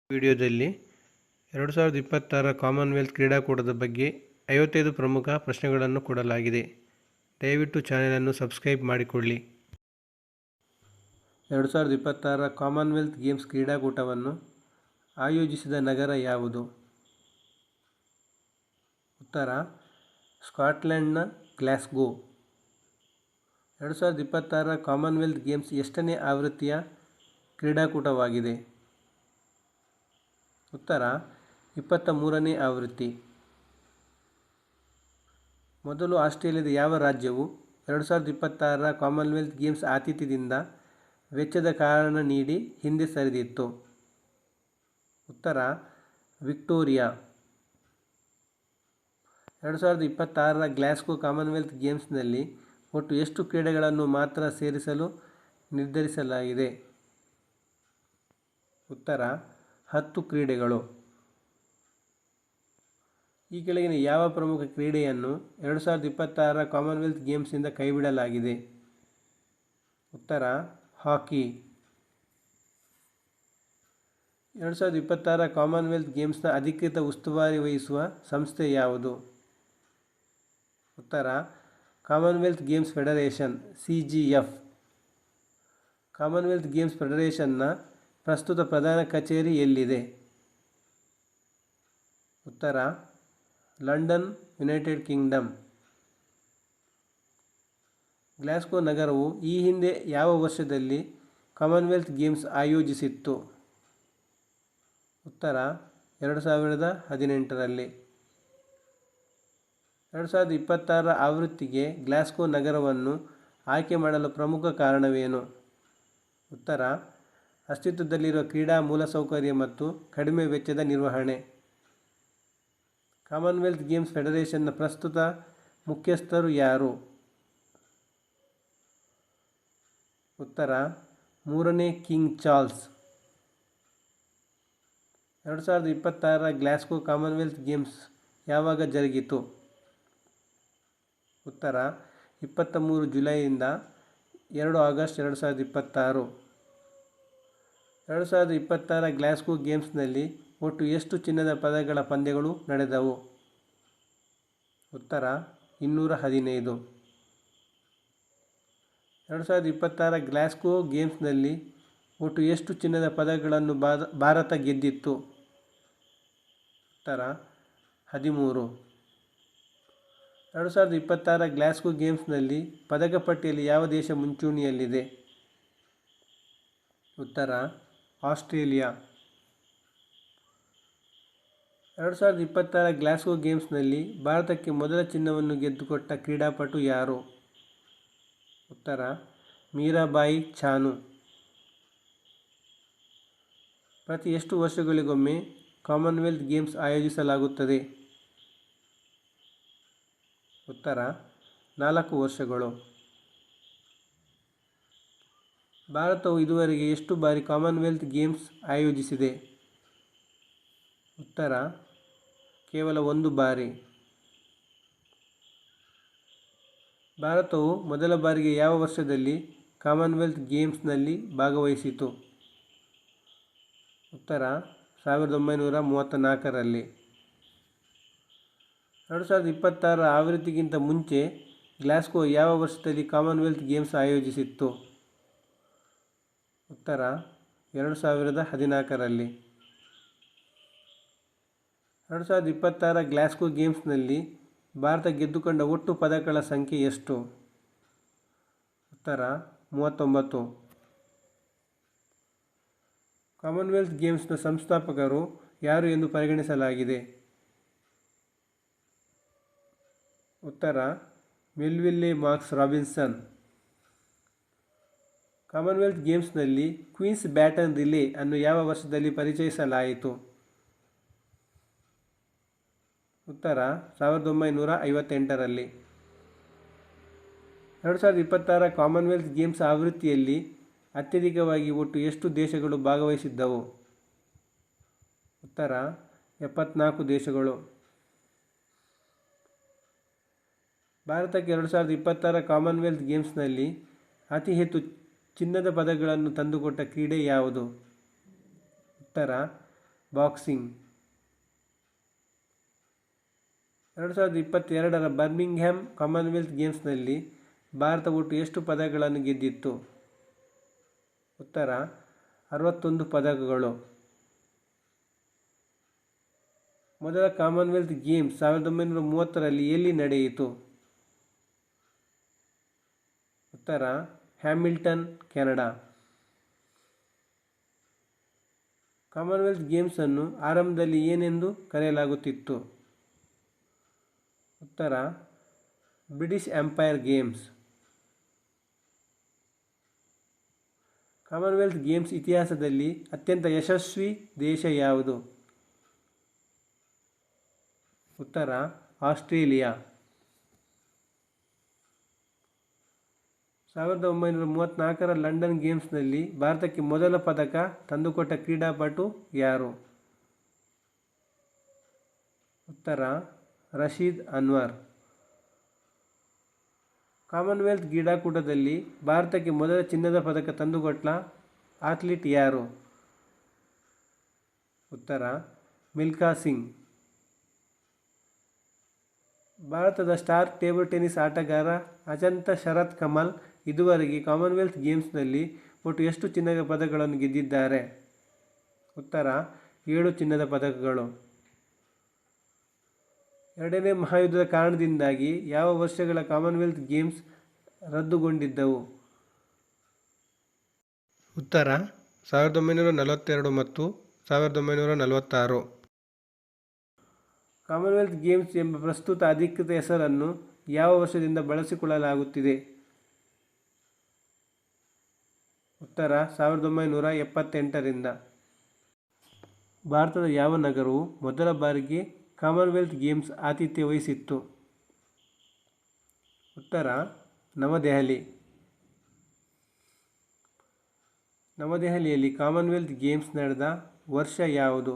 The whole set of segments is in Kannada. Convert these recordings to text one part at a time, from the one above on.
ವಿಡಿಯೋದಲ್ಲಿ 2026 ಕಾಮನ್ವೆಲ್ತ್ ಕ್ರೀಡಾಕೂಟದ ಬಗ್ಗೆ 55 ಪ್ರಮುಖ ಪ್ರಶ್ನೆಗಳನ್ನು ಕೊಡಲಾಗಿದೆ. ದಯವಿಟ್ಟು ಚಾನೆಲನ್ನು ಸಬ್ಸ್ಕ್ರೈಬ್ ಮಾಡಿಕೊಳ್ಳಿ. 2026 ಕಾಮನ್ವೆಲ್ತ್ ಗೇಮ್ಸ್ ಕ್ರೀಡಾಕೂಟವನ್ನು ಆಯೋಜಿಸಿದ ನಗರ ಯಾವುದು? ಉತ್ತರ ಸ್ಕಾಟ್ಲೆಂಡ್ನ ಗ್ಲಾಸ್ಗೋ. 2026 ಕಾಮನ್ವೆಲ್ತ್ ಗೇಮ್ಸ್ ಎಷ್ಟನೇ ಆವೃತ್ತಿಯ ಕ್ರೀಡಾಕೂಟವಾಗಿದೆ? ಉತ್ತರ 23ನೇ ಆವೃತ್ತಿ. ಮೊದಲು ಆಸ್ಟ್ರೇಲಿಯಾದ ಯಾವ ರಾಜ್ಯವು 2026 ಕಾಮನ್ವೆಲ್ತ್ ಗೇಮ್ಸ್ ಆತಿಥ್ಯದಿಂದ ವೆಚ್ಚದ ಕಾರಣ ನೀಡಿ ಹಿಂದೆ ಸರಿದಿತ್ತು? ಉತ್ತರ ವಿಕ್ಟೋರಿಯಾ. 2026 ಗ್ಲಾಸ್ಗೋ ಕಾಮನ್ವೆಲ್ತ್ ಗೇಮ್ಸ್ನಲ್ಲಿ ಒಟ್ಟು ಎಷ್ಟು ಕ್ರೀಡೆಗಳನ್ನು ಮಾತ್ರ ಸೇರಿಸಲು ನಿರ್ಧರಿಸಲಾಗಿದೆ? ಉತ್ತರ 10 ಕ್ರೀಡೆಗಳು. ಈ ಕೆಳಗಿನ ಯಾವ ಪ್ರಮುಖ ಕ್ರೀಡೆಯನ್ನು 2026 ಕಾಮನ್ವೆಲ್ತ್ ಗೇಮ್ಸ್ನಿಂದ ಕೈಬಿಡಲಾಗಿದೆ? ಉತ್ತರ ಹಾಕಿ. 2026 ಕಾಮನ್ವೆಲ್ತ್ ಗೇಮ್ಸ್ನ ಅಧಿಕೃತ ಉಸ್ತುವಾರಿ ವಹಿಸುವ ಸಂಸ್ಥೆ ಯಾವುದು? ಉತ್ತರ Commonwealth Games Federation (CGF). Commonwealth Games ಫೆಡರೇಷನ್ನ ಪ್ರಸ್ತುತ ಪ್ರಧಾನ ಕಚೇರಿ ಎಲ್ಲಿದೆ? ಉತ್ತರ ಲಂಡನ್, ಯುನೈಟೆಡ್ ಕಿಂಗ್ಡಮ್. ಗ್ಲಾಸ್ಗೋ ನಗರವು ಈ ಹಿಂದೆ ಯಾವ ವರ್ಷದಲ್ಲಿ ಕಾಮನ್ವೆಲ್ತ್ ಗೇಮ್ಸ್ ಆಯೋಜಿಸಿತ್ತು? ಉತ್ತರ 2018ರಲ್ಲಿ. 2026 ಆವೃತ್ತಿಗೆ ಗ್ಲಾಸ್ಗೋ ನಗರವನ್ನು ಆಯ್ಕೆ ಮಾಡಲು ಪ್ರಮುಖ ಕಾರಣವೇನು? ಉತ್ತರ ಅಸ್ತಿತ್ವದಲ್ಲಿರುವ ಕ್ರೀಡಾ ಮೂಲಸೌಕರ್ಯ ಮತ್ತು ಕಡಿಮೆ ವೆಚ್ಚದ ನಿರ್ವಹಣೆ. ಕಾಮನ್ವೆಲ್ತ್ ಗೇಮ್ಸ್ ಫೆಡರೇಷನ್ನ ಪ್ರಸ್ತುತ ಮುಖ್ಯಸ್ಥರು ಯಾರು? ಉತ್ತರ 3ನೇ king Charles. 2026 Glasgow Commonwealth games ಯಾವಾಗ ಜರುಗಿತು? ಉತ್ತರ 23 ಜುಲೈಯಿಂದ 2 ಆಗಸ್ಟ್ 2026. 2026 ಗ್ಲಾಸ್ಗೋ ಗೇಮ್ಸ್ನಲ್ಲಿ ಒಟ್ಟು ಎಷ್ಟು ಚಿನ್ನದ ಪದಕಗಳ ಪಂದ್ಯಗಳು ನಡೆದವು? ಉತ್ತರ 215. 2026 ಗ್ಲಾಸ್ಗೋ ಗೇಮ್ಸ್ನಲ್ಲಿ ಒಟ್ಟು ಎಷ್ಟು ಚಿನ್ನದ ಪದಕಗಳನ್ನು ಭಾರತ ಗೆದ್ದಿತ್ತು? ಉತ್ತರ 13. 2026 ಗ್ಲಾಸ್ಗೋ ಗೇಮ್ಸ್ನಲ್ಲಿ ಪದಕ ಪಟ್ಟಿಯಲ್ಲಿ ಯಾವ ದೇಶ ಮುಂಚೂಣಿಯಲ್ಲಿದೆ? ಉತ್ತರ ಆಸ್ಟ್ರೇಲಿಯಾ. 2026 ಗ್ಲಾಸ್ಗೋ ಗೇಮ್ಸ್ನಲ್ಲಿ ಭಾರತಕ್ಕೆ ಮೊದಲ ಚಿನ್ನವನ್ನು ಗೆದ್ದುಕೊಟ್ಟ ಕ್ರೀಡಾಪಟು ಯಾರು? ಉತ್ತರ ಮೀರಾಬಾಯಿ ಚಾನು. ಪ್ರತಿ ಎಷ್ಟು ವರ್ಷಗಳಿಗೊಮ್ಮೆ ಕಾಮನ್ವೆಲ್ತ್ ಗೇಮ್ಸ್ ಆಯೋಜಿಸಲಾಗುತ್ತದೆ? ಉತ್ತರ 4 ವರ್ಷಗಳು. ಭಾರತವು ಇದುವರೆಗೆ ಎಷ್ಟು ಬಾರಿ ಕಾಮನ್ವೆಲ್ತ್ ಗೇಮ್ಸ್ ಆಯೋಜಿಸಿದೆ? ಉತ್ತರ ಕೇವಲ 1 ಬಾರಿ. ಭಾರತವು ಮೊದಲ ಬಾರಿಗೆ ಯಾವ ವರ್ಷದಲ್ಲಿ ಕಾಮನ್ವೆಲ್ತ್ ಗೇಮ್ಸ್ನಲ್ಲಿ ಭಾಗವಹಿಸಿತು? ಉತ್ತರ 1934ರಲ್ಲಿ. 2026 ಆವೃತ್ತಿಗಿಂತ ಮುಂಚೆ ಗ್ಲಾಸ್ಗೋ ಯಾವ ವರ್ಷದಲ್ಲಿ ಕಾಮನ್ವೆಲ್ತ್ ಗೇಮ್ಸ್ ಆಯೋಜಿಸಿತ್ತು? ಉತ್ತರ 2014ರಲ್ಲಿ. 2026 ಗ್ಲಾಸ್ಗೋ ಗೇಮ್ಸ್ನಲ್ಲಿ ಭಾರತ ಗೆದ್ದುಕೊಂಡ ಒಟ್ಟು ಪದಕಗಳ ಸಂಖ್ಯೆ ಎಷ್ಟು? ಉತ್ತರ 39. ಕಾಮನ್ವೆಲ್ತ್ ಗೇಮ್ಸ್ನ ಸಂಸ್ಥಾಪಕರು ಯಾರು ಎಂದು ಪರಿಗಣಿಸಲಾಗಿದೆ? ಉತ್ತರ ಮೆಲ್ವಿಲ್ಲೆ ಮಾರ್ಕ್ಸ್ ರಾಬಿನ್ಸನ್. ಕಾಮನ್ವೆಲ್ತ್ ಗೇಮ್ಸ್ನಲ್ಲಿ ಕ್ವೀನ್ಸ್ ಬ್ಯಾಟನ್ ರಿಲೇ ಅನ್ನು ಯಾವ ವರ್ಷದಲ್ಲಿ ಪರಿಚಯಿಸಲಾಯಿತು? ಉತ್ತರ 1958ರಲ್ಲಿ. 2026 ಕಾಮನ್ವೆಲ್ತ್ ಗೇಮ್ಸ್ ಆವೃತ್ತಿಯಲ್ಲಿ ಅತ್ಯಧಿಕವಾಗಿ ಒಟ್ಟು ಎಷ್ಟು ದೇಶಗಳು ಭಾಗವಹಿಸಿದ್ದವು? ಉತ್ತರ 74 ದೇಶಗಳು. ಭಾರತಕ್ಕೆ 2026 ಕಾಮನ್ವೆಲ್ತ್ ಗೇಮ್ಸ್ನಲ್ಲಿ ಅತಿ ಹೆಚ್ಚು ಚಿನ್ನದ ಪದಕಗಳನ್ನು ತಂದುಕೊಟ್ಟ ಕ್ರೀಡೆ ಯಾವುದು? ಉತ್ತರ ಬಾಕ್ಸಿಂಗ್. 2022ರ ಬರ್ಮಿಂಗ್ಹ್ಯಾಮ್ ಕಾಮನ್ವೆಲ್ತ್ ಗೇಮ್ಸ್ನಲ್ಲಿ ಭಾರತ ಒಟ್ಟು ಎಷ್ಟು ಪದಕಗಳನ್ನು ಗೆದ್ದಿತ್ತು? ಉತ್ತರ 61 ಪದಕಗಳು. ಮೊದಲ ಕಾಮನ್ವೆಲ್ತ್ ಗೇಮ್ಸ್ 1930ರಲ್ಲಿ ಎಲ್ಲಿ ನಡೆಯಿತು? ಉತ್ತರ ಹ್ಯಾಮಿಲ್ಟನ್, ಕೆನಡಾ. ಕಾಮನ್ವೆಲ್ತ್ ಗೇಮ್ಸ್ ಅನ್ನು ಆರಂಭದಲ್ಲಿ ಏನೆಂದು ಕರೆಯಲಾಗುತ್ತಿತ್ತು? ಉತ್ತರ British empire games. Commonwealth games ಇತಿಹಾಸದಲ್ಲಿ ಅತ್ಯಂತ ಯಶಸ್ವಿ ದೇಶ ಯಾವುದು? ಉತ್ತರ ಆಸ್ಟ್ರೇಲಿಯಾ. 1934ರ ಲಂಡನ್ ಗೇಮ್ಸ್ನಲ್ಲಿ ಭಾರತಕ್ಕೆ ಮೊದಲ ಪದಕ ತಂದುಕೊಟ್ಟ ಕ್ರೀಡಾಪಟು ಯಾರು? ಉತ್ತರ ರಶೀದ್ ಅನ್ವರ್. ಕಾಮನ್ವೆಲ್ತ್ ಕ್ರೀಡಾಕೂಟದಲ್ಲಿ ಭಾರತಕ್ಕೆ ಮೊದಲ ಚಿನ್ನದ ಪದಕ ತಂದುಕೊಟ್ಟ ಅಥ್ಲೀಟ್ ಯಾರು? ಉತ್ತರ ಮಿಲ್ಖಾ ಸಿಂಗ್. ಭಾರತದ ಸ್ಟಾರ್ ಟೇಬಲ್ ಟೆನ್ನಿಸ್ ಆಟಗಾರ ಅಜಂತಾ ಶರತ್ ಕಮಲ್ ಇದುವರೆಗೆ ಕಾಮನ್ವೆಲ್ತ್ ಗೇಮ್ಸ್ನಲ್ಲಿ ಒಟ್ಟು ಎಷ್ಟು ಚಿನ್ನದ ಪದಕಗಳನ್ನು ಗೆದ್ದಿದ್ದಾರೆ? ಉತ್ತರ 7 ಚಿನ್ನದ ಪದಕಗಳು. ಎರಡನೇ ಮಹಾಯುದ್ಧದ ಕಾರಣದಿಂದಾಗಿ ಯಾವ ವರ್ಷಗಳ ಕಾಮನ್ವೆಲ್ತ್ ಗೇಮ್ಸ್ ರದ್ದುಗೊಂಡಿದ್ದವು? ಉತ್ತರ 1942 ಮತ್ತು 1946. ಕಾಮನ್ವೆಲ್ತ್ ಗೇಮ್ಸ್ ಎಂಬ ಪ್ರಸ್ತುತ ಅಧಿಕೃತ ಹೆಸರನ್ನು ಯಾವ ವರ್ಷದಿಂದ ಬಳಸಿಕೊಳ್ಳಲಾಗುತ್ತಿದೆ? ಉತ್ತರ 1978ರಿಂದ. ಭಾರತದ ಯಾವ ನಗರವು ಮೊದಲ ಬಾರಿಗೆ ಕಾಮನ್ವೆಲ್ತ್ ಗೇಮ್ಸ್ ಆತಿಥ್ಯ ವಹಿಸಿತ್ತು? ಉತ್ತರ ನವದೆಹಲಿ. ನವದೆಹಲಿಯಲ್ಲಿ ಕಾಮನ್ವೆಲ್ತ್ ಗೇಮ್ಸ್ ನಡೆದ ವರ್ಷ ಯಾವುದು?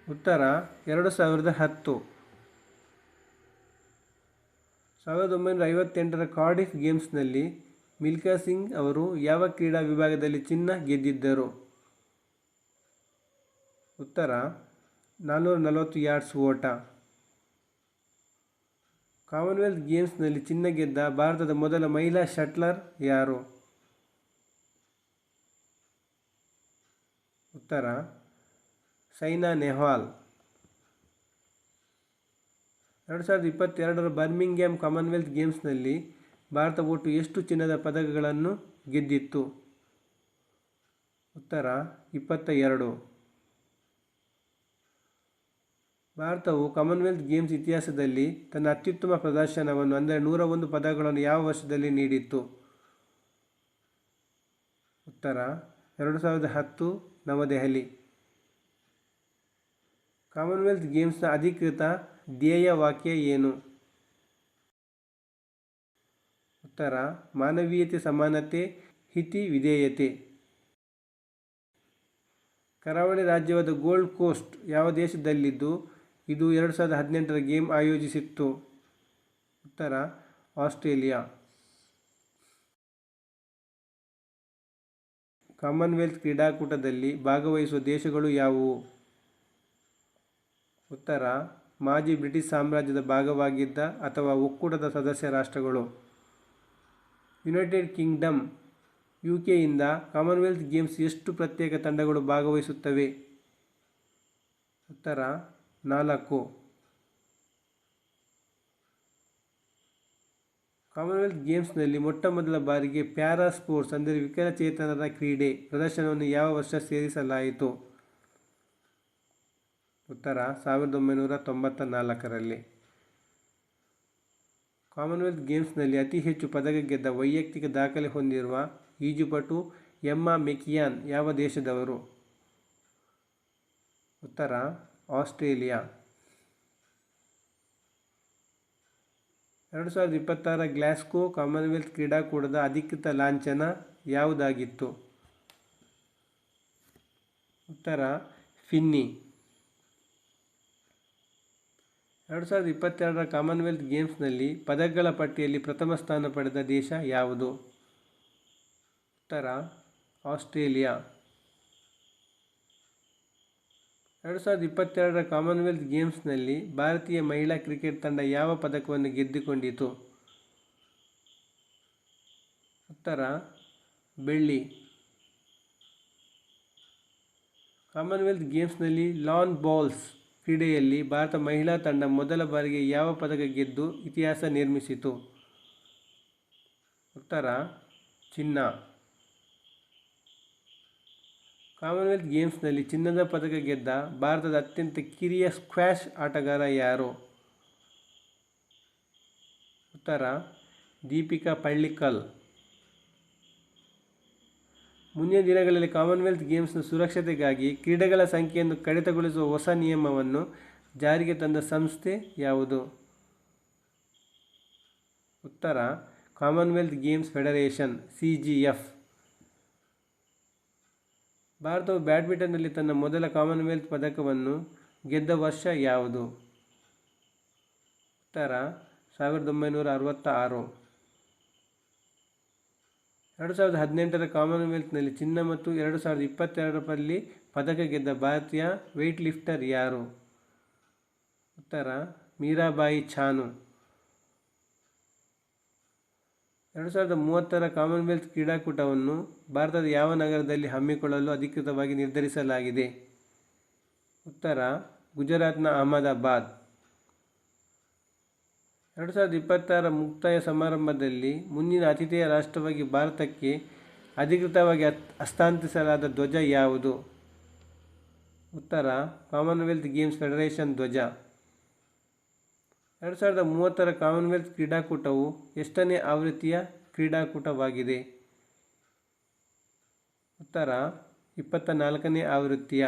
ಉತ್ತರ 2010. 1958ರ ಕಾರ್ಡಿಫ್ ಗೇಮ್ಸ್ನಲ್ಲಿ ಮಿಲ್ಖಾ ಸಿಂಗ್ ಅವರು ಯಾವ ಕ್ರೀಡಾ ವಿಭಾಗದಲ್ಲಿ ಚಿನ್ನ ಗೆದ್ದಿದ್ದರು? ಉತ್ತರ 440 ಯಾರ್ಡ್ಸ್ ಓಟ. ಕಾಮನ್ವೆಲ್ತ್ ಗೇಮ್ಸ್ನಲ್ಲಿ ಚಿನ್ನ ಗೆದ್ದ ಭಾರತದ ಮೊದಲ ಮಹಿಳಾ ಶಟ್ಲರ್ ಯಾರು? ಉತ್ತರ ಸೈನಾ ನೆಹ್ವಾಲ್. 2022ರ ಬರ್ಮಿಂಗ್ಹ್ಯಾಮ್ ಕಾಮನ್ವೆಲ್ತ್ ಗೇಮ್ಸ್ನಲ್ಲಿ ಭಾರತ ಒಟ್ಟು ಎಷ್ಟು ಚಿನ್ನದ ಪದಕಗಳನ್ನು ಗೆದ್ದಿತ್ತು? ಉತ್ತರ 22. ಭಾರತವು ಕಾಮನ್ವೆಲ್ತ್ ಗೇಮ್ಸ್ ಇತಿಹಾಸದಲ್ಲಿ ತನ್ನ ಅತ್ಯುತ್ತಮ ಪ್ರದರ್ಶನವನ್ನು ಅಂದರೆ 101 ಪದಕಗಳನ್ನು ಯಾವ ವರ್ಷದಲ್ಲಿ ನೀಡಿತ್ತು? ಉತ್ತರ 2010 ನವದೆಹಲಿ. ಕಾಮನ್ವೆಲ್ತ್ ಗೇಮ್ಸ್ನ ಅಧಿಕೃತ ಧ್ಯೇಯವಾಕ್ಯ ಏನು? ಉತ್ತರ ಮಾನವೀಯತೆ, ಸಮಾನತೆ, ಹಿತಿ ವಿಧೇಯತೆ. ಕರಾವಳಿ ರಾಜ್ಯವಾದ ಗೋಲ್ಡ್ ಕೋಸ್ಟ್ ಯಾವ ದೇಶದಲ್ಲಿದ್ದು ಇದು 2018ರ ಗೇಮ್ ಆಯೋಜಿಸಿತ್ತು? ಉತ್ತರ ಆಸ್ಟ್ರೇಲಿಯಾ. ಕಾಮನ್ವೆಲ್ತ್ ಕ್ರೀಡಾಕೂಟದಲ್ಲಿ ಭಾಗವಹಿಸುವ ದೇಶಗಳು ಯಾವುವು? ಉತ್ತರ ಮಾಜಿ ಬ್ರಿಟಿಷ್ ಸಾಮ್ರಾಜ್ಯದ ಭಾಗವಾಗಿದ್ದ ಅಥವಾ ಒಕ್ಕೂಟದ ಸದಸ್ಯ ರಾಷ್ಟ್ರಗಳು. ಯುನೈಟೆಡ್ ಕಿಂಗ್ಡಮ್ ಯುಕೆಯಿಂದ ಕಾಮನ್ವೆಲ್ತ್ ಗೇಮ್ಸ್ ಎಷ್ಟು ಪ್ರತ್ಯೇಕ ತಂಡಗಳು ಭಾಗವಹಿಸುತ್ತವೆ? ಉತ್ತರ 4. ಕಾಮನ್ವೆಲ್ತ್ ಗೇಮ್ಸ್ನಲ್ಲಿ ಮೊಟ್ಟಮೊದಲ ಬಾರಿಗೆ ಪ್ಯಾರಾ ಸ್ಪೋರ್ಟ್ಸ್ ಅಂದರೆ ವಿಕಲಚೇತನರ ಕ್ರೀಡೆ ಪ್ರದರ್ಶನವನ್ನು ಯಾವ ವರ್ಷ ಸೇರಿಸಲಾಯಿತು? ಉತ್ತರ 1994ರಲ್ಲಿ. ಕಾಮನ್ವೆಲ್ತ್ ಗೇಮ್ಸ್ನಲ್ಲಿ ಅತಿ ಹೆಚ್ಚು ಪದಕ ಗೆದ್ದ ವೈಯಕ್ತಿಕ ದಾಖಲೆ ಹೊಂದಿರುವ ಈಜುಪಟು ಎಮ್ಮಾ ಮೆಕಿಯಾನ್ ಯಾವ ದೇಶದವರು? ಉತ್ತರ ಆಸ್ಟ್ರೇಲಿಯಾ. 2026ರ ಗ್ಲಾಸ್ಗೋ ಕಾಮನ್ವೆಲ್ತ್ ಕ್ರೀಡಾಕೂಟದ ಅಧಿಕೃತ ಲಾಂಛನ ಯಾವುದಾಗಿತ್ತು? ಉತ್ತರ ಫಿನ್ನಿ. 2022ರ ಕಾಮನ್ವೆಲ್ತ್ ಗೇಮ್ಸ್ನಲ್ಲಿ ಪದಕಗಳ ಪಟ್ಟಿಯಲ್ಲಿ ಪ್ರಥಮ ಸ್ಥಾನ ಪಡೆದ ದೇಶ ಯಾವುದು? ಉತ್ತರ ಆಸ್ಟ್ರೇಲಿಯಾ. 2022ರ ಕಾಮನ್ವೆಲ್ತ್ ಗೇಮ್ಸ್ನಲ್ಲಿ ಭಾರತೀಯ ಮಹಿಳಾ ಕ್ರಿಕೆಟ್ ತಂಡ ಯಾವ ಪದಕವನ್ನು ಗೆದ್ದುಕೊಂಡಿತು? ಉತ್ತರ ಬೆಳ್ಳಿ. ಕಾಮನ್ವೆಲ್ತ್ ಗೇಮ್ಸ್ನಲ್ಲಿ ಲಾನ್ ಬೌಲ್ಸ್ ಕ್ರೀಡೆಯಲ್ಲಿ ಭಾರತ ಮಹಿಳಾ ತಂಡ ಮೊದಲ ಬಾರಿಗೆ ಯಾವ ಪದಕ ಗೆದ್ದು ಇತಿಹಾಸ ನಿರ್ಮಿಸಿತು? ಉತ್ತರ ಚಿನ್ನ. ಕಾಮನ್ವೆಲ್ತ್ ಗೇಮ್ಸ್ನಲ್ಲಿ ಚಿನ್ನದ ಪದಕ ಗೆದ್ದ ಭಾರತದ ಅತ್ಯಂತ ಕಿರಿಯ ಸ್ಕ್ವಾಷ್ ಆಟಗಾರ ಯಾರು? ಉತ್ತರ ದೀಪಿಕಾ ಪಳ್ಳಿಕಲ್. ಮುಂದಿನ ದಿನಗಳಲ್ಲಿ ಕಾಮನ್ವೆಲ್ತ್ ಗೇಮ್ಸ್ನ ಸುರಕ್ಷತೆಗಾಗಿ ಕ್ರೀಡೆಗಳ ಸಂಖ್ಯೆಯನ್ನು ಕಡಿತಗೊಳಿಸುವ ಹೊಸ ನಿಯಮವನ್ನು ಜಾರಿಗೆ ತಂದ ಸಂಸ್ಥೆ ಯಾವುದು? ಉತ್ತರ ಕಾಮನ್ವೆಲ್ತ್ ಗೇಮ್ಸ್ ಫೆಡರೇಷನ್ CGF. ಭಾರತವು ಬ್ಯಾಡ್ಮಿಂಟನ್ನಲ್ಲಿ ತನ್ನ ಮೊದಲ ಕಾಮನ್ವೆಲ್ತ್ ಪದಕವನ್ನು ಗೆದ್ದ ವರ್ಷ ಯಾವುದು? ಉತ್ತರ 1966. 2018ರ ಕಾಮನ್ವೆಲ್ತ್ನಲ್ಲಿ ಚಿನ್ನ ಮತ್ತು 2022ರಲ್ಲಿ ಪದಕ ಗೆದ್ದ ಭಾರತೀಯ ವೆಯ್ಟ್ ಲಿಫ್ಟರ್ ಯಾರು? ಉತ್ತರ ಮೀರಾಬಾಯಿ ಚಾನು. 2030ರ ಕಾಮನ್ವೆಲ್ತ್ ಕ್ರೀಡಾಕೂಟವನ್ನು ಭಾರತದ ಯಾವ ನಗರದಲ್ಲಿ ಹಮ್ಮಿಕೊಳ್ಳಲು ಅಧಿಕೃತವಾಗಿ ನಿರ್ಧರಿಸಲಾಗಿದೆ? ಉತ್ತರ ಗುಜರಾತ್ನ ಅಹಮದಾಬಾದ್. 2026ರ ಮುಕ್ತಾಯ ಸಮಾರಂಭದಲ್ಲಿ ಮುಂದಿನ ಆತಿಥೇಯ ರಾಷ್ಟ್ರವಾಗಿ ಭಾರತಕ್ಕೆ ಅಧಿಕೃತವಾಗಿ ಹಸ್ತಾಂತರಿಸಲಾದ ಧ್ವಜ ಯಾವುದು? ಉತ್ತರ ಕಾಮನ್ವೆಲ್ತ್ ಗೇಮ್ಸ್ ಫೆಡರೇಷನ್ ಧ್ವಜ. 2030ರ ಕಾಮನ್ವೆಲ್ತ್ ಕ್ರೀಡಾಕೂಟವು ಎಷ್ಟನೇ ಆವೃತ್ತಿಯ ಕ್ರೀಡಾಕೂಟವಾಗಿದೆ? ಉತ್ತರ 24ನೇ ಆವೃತ್ತಿಯ.